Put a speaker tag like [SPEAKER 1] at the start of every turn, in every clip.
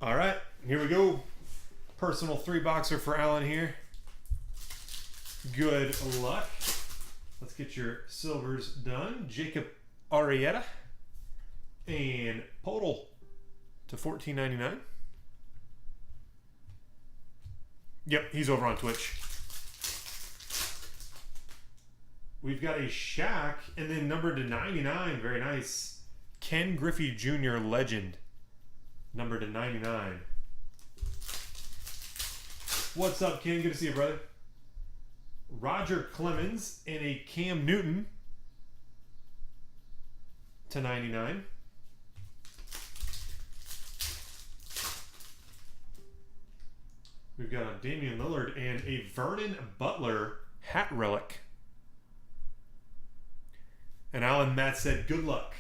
[SPEAKER 1] All right, here we go. Personal 3-boxer for Alan here. Good luck. Let's get your silvers done. Jacob Arrieta and Podol to $14.99. Yep, he's over on Twitch. We've got a Shaq, and then number to 99, very nice. Ken Griffey Jr. Legend, number to 99. What's up, Ken? Good to see you, brother. Roger Clemens and a Cam Newton to 99. We've got a Damian Lillard and a Vernon Butler hat relic. And Alan Matt said, good luck.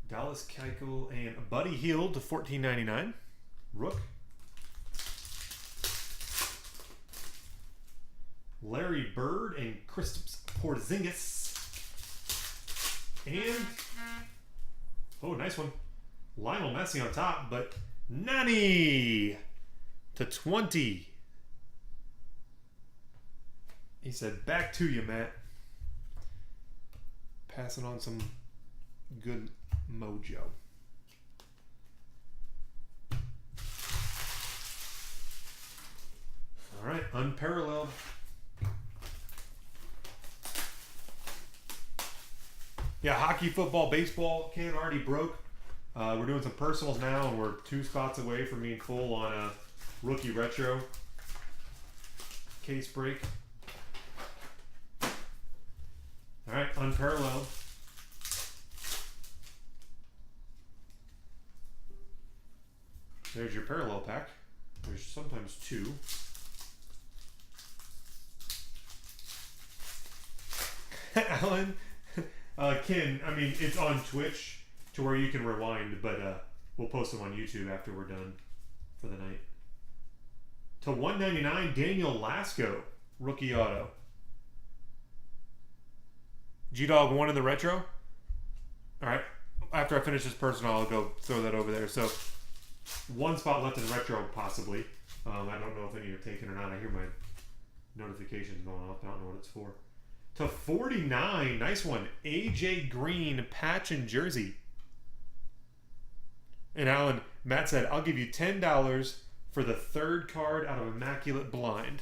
[SPEAKER 1] Dallas Keuchel and Buddy Hield to $14.99. Rook. Larry Bird and Kristaps Porzingis. And, oh, nice one. Lionel Messi on top, but Nani to 20. He said, back to you, Matt. Passing on some good mojo. All right, Unparalleled. Yeah, hockey, football, baseball can already broke. We're doing some personals now, and we're 2 spots away from being full on a rookie retro case break. All right, Unparalleled. There's your parallel pack. There's sometimes 2. Alan, Ken, I mean, it's on Twitch to where you can rewind, but we'll post them on YouTube after we're done for the night. To $199, Daniel Lasco, rookie auto. G-Dog 1 in the retro. All right. After I finish this personal, I'll go throw that over there. So, 1 spot left in retro, possibly. I don't know if any are taken or not. I hear my notifications going off. I don't know what it's for. To 49, nice one. AJ Green patch and jersey. And Alan, Matt said, I'll give you $10 for the 3rd card out of Immaculate Blind.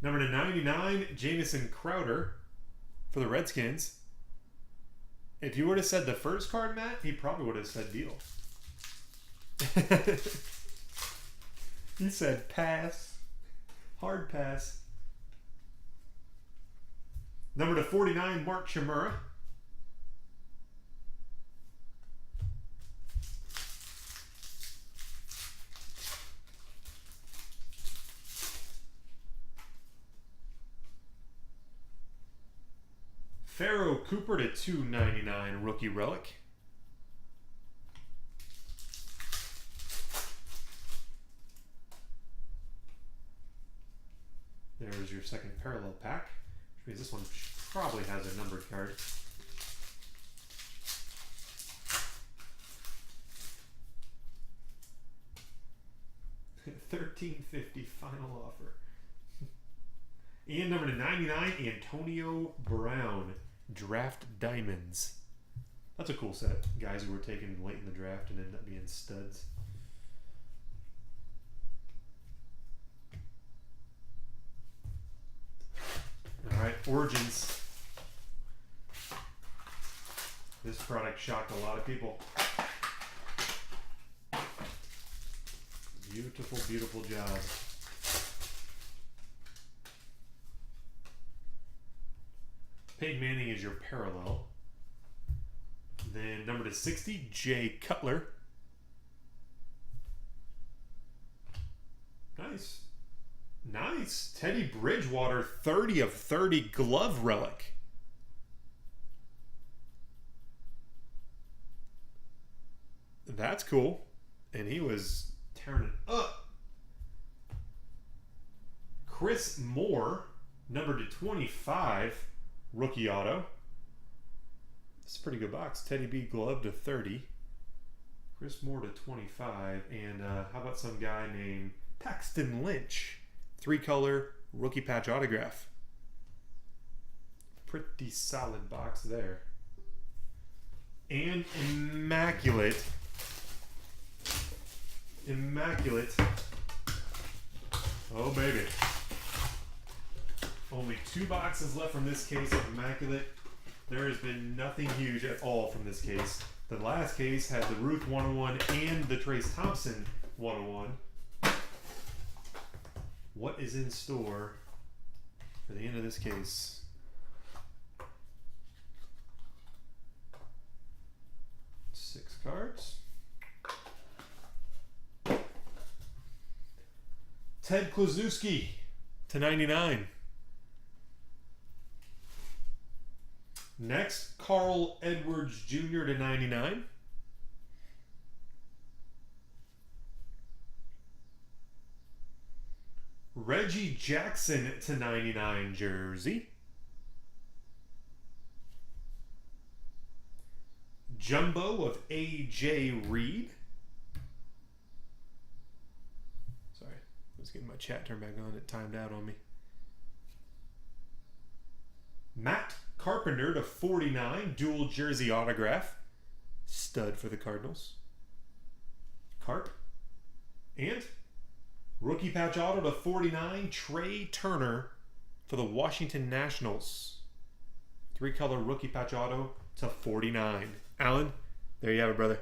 [SPEAKER 1] Number to 99, Jamison Crowder for the Redskins. If you would have said the 1st card, Matt, he probably would have said deal. He said pass. Hard pass. Number to 49, Mark Chimura. Pharaoh Cooper to $2.99 rookie relic. There's your 2nd parallel pack, which means this one probably has a numbered card. $13.50 final offer. And number to 99, Antonio Brown, Draft Diamonds. That's a cool set. Guys who were taken late in the draft and ended up being studs. All right, Origins. This product shocked a lot of people. Beautiful, beautiful job. Peyton Manning is your parallel. Then number to 60, Jay Cutler. Nice. Nice. Teddy Bridgewater, 30 of 30 glove relic. That's cool. And he was tearing it up. Chris Moore, number to 25, rookie auto. It's a pretty good box. Teddy B glove to 30. Chris Moore to 25. And how about some guy named Paxton Lynch? 3-color rookie patch autograph. Pretty solid box there. And Immaculate. Immaculate. Oh, baby. Only 2 boxes left from this case of Immaculate. There has been nothing huge at all from this case. The last case had the Ruth 101 and the Trace Thompson 101. What is in store for the end of this case? Six cards. Ted Kluszewski to 99. Next, Carl Edwards Jr. to 99. Reggie Jackson to 99 jersey. Jumbo of A.J. Reed. Sorry, I was getting my chat turned back on. It timed out on me. Matt Carpenter to 49, dual jersey autograph. Stud for the Cardinals. Carp. And rookie patch auto to 49, Trey Turner for the Washington Nationals. 3-color rookie patch auto to 49. Alan, there you have it, brother.